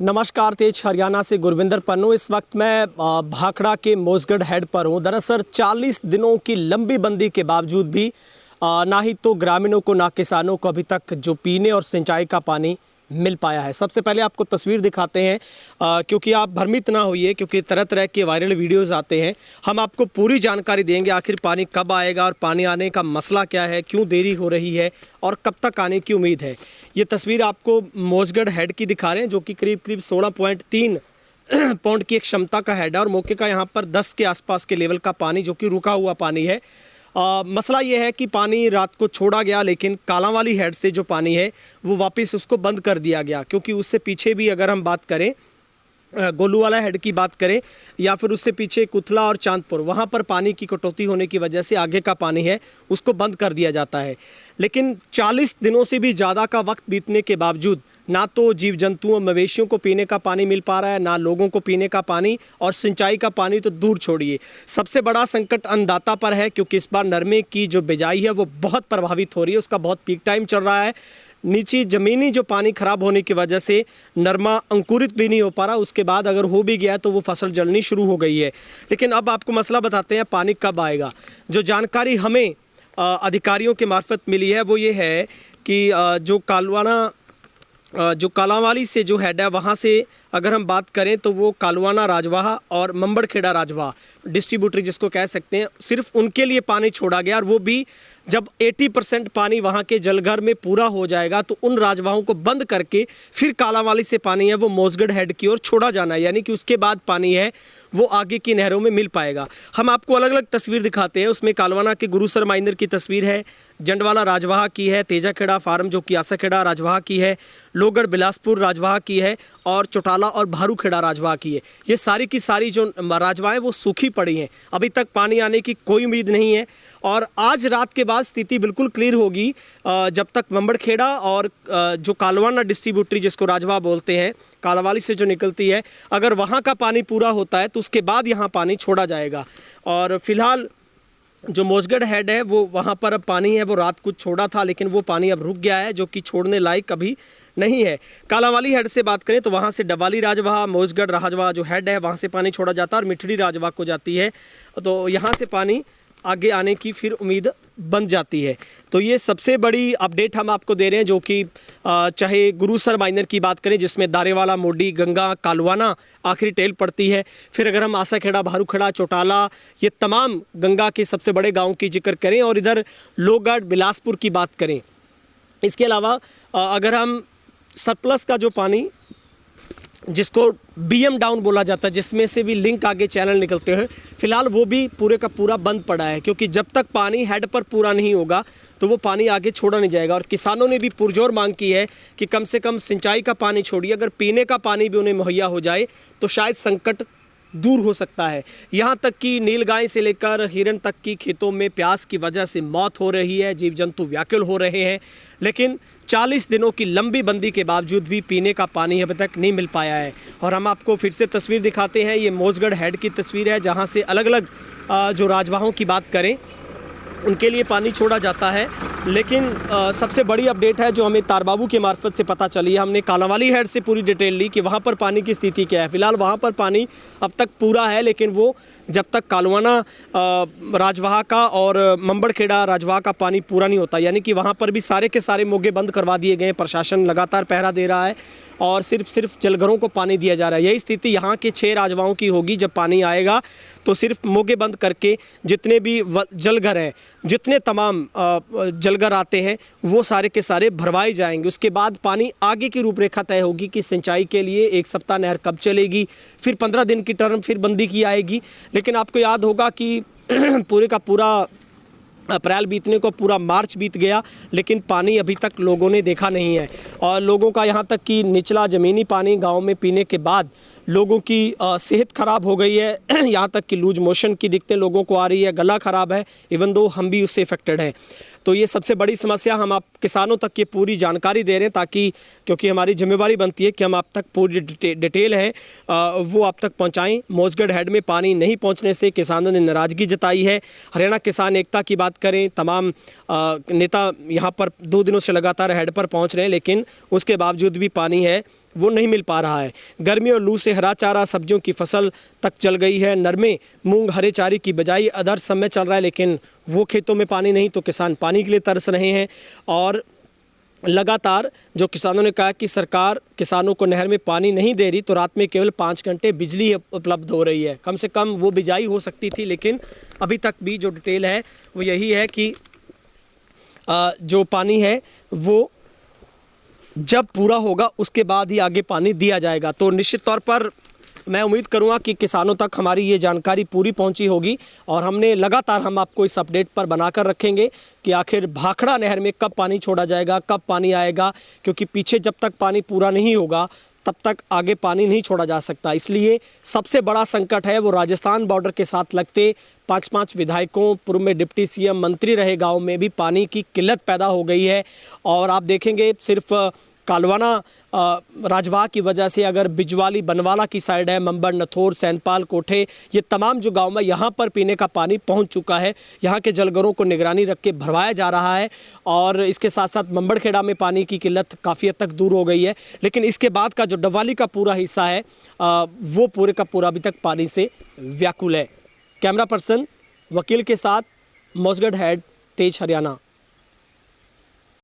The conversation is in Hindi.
नमस्कार, तेज हरियाणा से गुरविंदर पन्नू। इस वक्त मैं भाखड़ा के मोजगढ़ हेड पर हूँ। दरअसल 40 दिनों की लंबी बंदी के बावजूद भी ना ही तो ग्रामीणों को ना किसानों को अभी तक जो पीने और सिंचाई का पानी मिल पाया है। सबसे पहले आपको तस्वीर दिखाते हैं क्योंकि आप भ्रमित ना होइए, क्योंकि तरह तरह के वायरल वीडियोस आते हैं। हम आपको पूरी जानकारी देंगे आखिर पानी कब आएगा और पानी आने का मसला क्या है, क्यों देरी हो रही है और कब तक आने की उम्मीद है। ये तस्वीर आपको मोजगढ़ हेड की दिखा रहे हैं, जो कि करीब करीब 16.3 पौंड की एक क्षमता का हेड है और मौके का यहाँ पर 10 के आसपास के लेवल का पानी, जो कि रुका हुआ पानी है। मसला ये है कि पानी रात को छोड़ा गया, लेकिन कालांवाली हेड से जो पानी है वो वापस उसको बंद कर दिया गया, क्योंकि उससे पीछे भी अगर हम बात करें गोलूवाला हेड की बात करें या फिर उससे पीछे कुथला और चांदपुर, वहाँ पर पानी की कटौती होने की वजह से आगे का पानी है उसको बंद कर दिया जाता है। लेकिन 40 दिनों से भी ज़्यादा का वक्त बीतने के बावजूद ना तो जीव जंतुओं मवेशियों को पीने का पानी मिल पा रहा है, ना लोगों को पीने का पानी, और सिंचाई का पानी तो दूर छोड़िए। सबसे बड़ा संकट अन्नदाता पर है, क्योंकि इस बार नरमे की जो बिजाई है वो बहुत प्रभावित हो रही है। उसका बहुत पीक टाइम चल रहा है। नीचे ज़मीनी जो पानी ख़राब होने की वजह से नरमा अंकुरित भी नहीं हो पा रहा। उसके बाद अगर हो भी गया तो वो फसल जलनी शुरू हो गई है। लेकिन अब आपको मसला बताते हैं, पानी कब आएगा। जो जानकारी हमें अधिकारियों के मार्फत मिली है वो ये है कि जो कालांवाली से जो हेड है वहाँ से अगर हम बात करें तो वो कालवाना राजवाहा और मंबड़खेड़ा राजवाहा डिस्ट्रीब्यूटर जिसको कह सकते हैं, सिर्फ उनके लिए पानी छोड़ा गया। और वो भी जब 80% पानी वहाँ के जलघर में पूरा हो जाएगा तो उन राजवाहों को बंद करके फिर कालांवाली से पानी है वो मोजगढ़ हेड की ओर छोड़ा जाना है, यानी कि उसके बाद पानी है वो आगे की नहरों में मिल पाएगा। हम आपको अलग अलग तस्वीर दिखाते हैं। उसमें कालवाना के गुरुसर माइनर की तस्वीर है, जंडवाला राजवाहा की है, तेजाखेड़ा फार्म जो कि आसाखेड़ा राजवाहा की है, लोहगढ़ बिलासपुर राजवाहा की है और चौटाला और भारूखेड़ा राजवाहा की है। ये सारी की सारी जो राजवाहें वो सूखी पड़ी हैं, अभी तक पानी आने की कोई उम्मीद नहीं है। और आज रात के बाद स्थिति बिल्कुल क्लियर होगी जब तक मंबड़खेड़ा और जो कालवाना डिस्ट्रीब्यूटरी जिसको राजवाहा बोलते हैं, कालांवाली से जो निकलती है, अगर वहाँ का पानी पूरा होता है तो उसके बाद यहाँ पानी छोड़ा जाएगा। और फिलहाल जो मोजगढ़ हेड है वो वहाँ पर अब पानी है वो रात को छोड़ा था, लेकिन वो पानी अब रुक गया है, जो कि छोड़ने लायक अभी नहीं है। कालांवाली हेड से बात करें तो वहाँ से डबाली राजवाहा, मोजगढ़ राजवाहा जो हेड है वहाँ से पानी छोड़ा जाता है और मिठड़ी राजवाहा को जाती है, तो यहाँ से पानी आगे आने की फिर उम्मीद बन जाती है। तो ये सबसे बड़ी अपडेट हम आपको दे रहे हैं, जो कि चाहे गुरुसर माइनर की बात करें जिसमें दारेवाला, मोडी, गंगा, कालवाना आखिरी टेल पड़ती है, फिर अगर हम आसाखेड़ा, भारूखेड़ा, चौटाला, ये तमाम गंगा के सबसे बड़े गाँव की जिक्र करें और इधर लोहगढ़ बिलासपुर की बात करें। इसके अलावा अगर हम सरप्लस का जो पानी जिसको BM डाउन बोला जाता है, जिसमें से भी लिंक आगे चैनल निकलते हैं, फिलहाल वो भी पूरे का पूरा बंद पड़ा है, क्योंकि जब तक पानी हेड पर पूरा नहीं होगा तो वो पानी आगे छोड़ा नहीं जाएगा। और किसानों ने भी पुरजोर मांग की है कि कम से कम सिंचाई का पानी छोड़िए, अगर पीने का पानी भी उन्हें मुहैया हो जाए तो शायद संकट दूर हो सकता है। यहाँ तक कि नीलगाय से लेकर हिरन तक की खेतों में प्यास की वजह से मौत हो रही है, जीव जंतु व्याकुल हो रहे हैं। लेकिन 40 दिनों की लंबी बंदी के बावजूद भी पीने का पानी अभी तक नहीं मिल पाया है। और हम आपको फिर से तस्वीर दिखाते हैं, ये मोजगढ़ हेड की तस्वीर है, जहाँ से अलग अलग जो राजवाहों की बात करें उनके लिए पानी छोड़ा जाता है। लेकिन सबसे बड़ी अपडेट है जो हमें तारबाबू के मार्फत से पता चली है। हमने कालांवाली हेड से पूरी डिटेल ली कि वहाँ पर पानी की स्थिति क्या है। फिलहाल वहाँ पर पानी अब तक पूरा है, लेकिन वो जब तक कालवाना राजवाहा का और मंबड़खेड़ा राजवाहा का पानी पूरा नहीं होता, यानी कि वहाँ पर भी सारे के सारे मोगे बंद करवा दिए गए हैं। प्रशासन लगातार पहरा दे रहा है और सिर्फ जलघरों को पानी दिया जा रहा है। यही स्थिति यहाँ के 6 राजवाहों की होगी। जब पानी आएगा तो सिर्फ मोगे बंद करके जितने भी जलघर हैं, जितने तमाम जलघर आते हैं वो सारे के सारे भरवाए जाएंगे। उसके बाद पानी आगे की रूपरेखा तय होगी कि सिंचाई के लिए 1 सप्ताह नहर कब चलेगी, फिर 15 दिन की टर्म फिर बंदी की आएगी। लेकिन आपको याद होगा कि पूरे का पूरा अप्रैल बीतने को पूरा मार्च बीत गया, लेकिन पानी अभी तक लोगों ने देखा नहीं है। और लोगों का यहाँ तक कि निचला ज़मीनी पानी गांव में पीने के बाद लोगों की सेहत ख़राब हो गई है। यहाँ तक कि लूज मोशन की दिक्कतें लोगों को आ रही है, गला ख़राब है, इवन दो हम भी उससे इफेक्टेड हैं। तो ये सबसे बड़ी समस्या, हम आप किसानों तक ये पूरी जानकारी दे रहे हैं ताकि, क्योंकि हमारी जिम्मेवारी बनती है कि हम आप तक पूरी डिटेल है वो आप तक पहुंचाएं। मोजगढ़ हेड में पानी नहीं पहुंचने से किसानों ने नाराज़गी जताई है। हरियाणा किसान एकता की बात करें, तमाम नेता यहाँ पर 2 दिनों से लगातार हेड पर पहुँच रहे हैं, लेकिन उसके बावजूद भी पानी है वो नहीं मिल पा रहा है। गर्मी और लू से हरा चारा सब्जियों की फसल तक जल गई है। नरमे, मूंग, हरे चारे की बिजाई अदर समय चल रहा है, लेकिन वो खेतों में पानी नहीं, तो किसान पानी के लिए तरस रहे हैं। और लगातार जो किसानों ने कहा कि सरकार किसानों को नहर में पानी नहीं दे रही, तो रात में केवल 5 घंटे बिजली उपलब्ध हो रही है। कम से कम वो बिजाई हो सकती थी, लेकिन अभी तक भी जो डिटेल है वो यही है कि जो पानी है वो जब पूरा होगा उसके बाद ही आगे पानी दिया जाएगा। तो निश्चित तौर पर मैं उम्मीद करूंगा कि किसानों तक हमारी ये जानकारी पूरी पहुंची होगी, और हमने लगातार हम आपको इस अपडेट पर बनाकर रखेंगे कि आखिर भाखड़ा नहर में कब पानी छोड़ा जाएगा, कब पानी आएगा, क्योंकि पीछे जब तक पानी पूरा नहीं होगा तब तक आगे पानी नहीं छोड़ा जा सकता। इसलिए सबसे बड़ा संकट है वो राजस्थान बॉर्डर के साथ लगते 5-5 विधायकों, पूर्व में डिप्टी सीएम, मंत्री रहे गांव में भी पानी की किल्लत पैदा हो गई है। और आप देखेंगे सिर्फ कालवाना राजवाह की वजह से अगर बिजवाली, बनवाला की साइड है, मंबर, नथोर, सैनपाल, कोठे, ये तमाम जो गांव में यहाँ पर पीने का पानी पहुँच चुका है। यहाँ के जलघरों को निगरानी रख के भरवाया जा रहा है, और इसके साथ साथ मंबड़खेड़ा में पानी की किल्लत काफ़ी हद तक दूर हो गई है। लेकिन इसके बाद का जो डबवाली का पूरा हिस्सा है वो पूरे का पूरा अभी तक पानी से व्याकुल है। कैमरा पर्सन वकील के साथ मौजगढ़ हेड, तेज हरियाणा।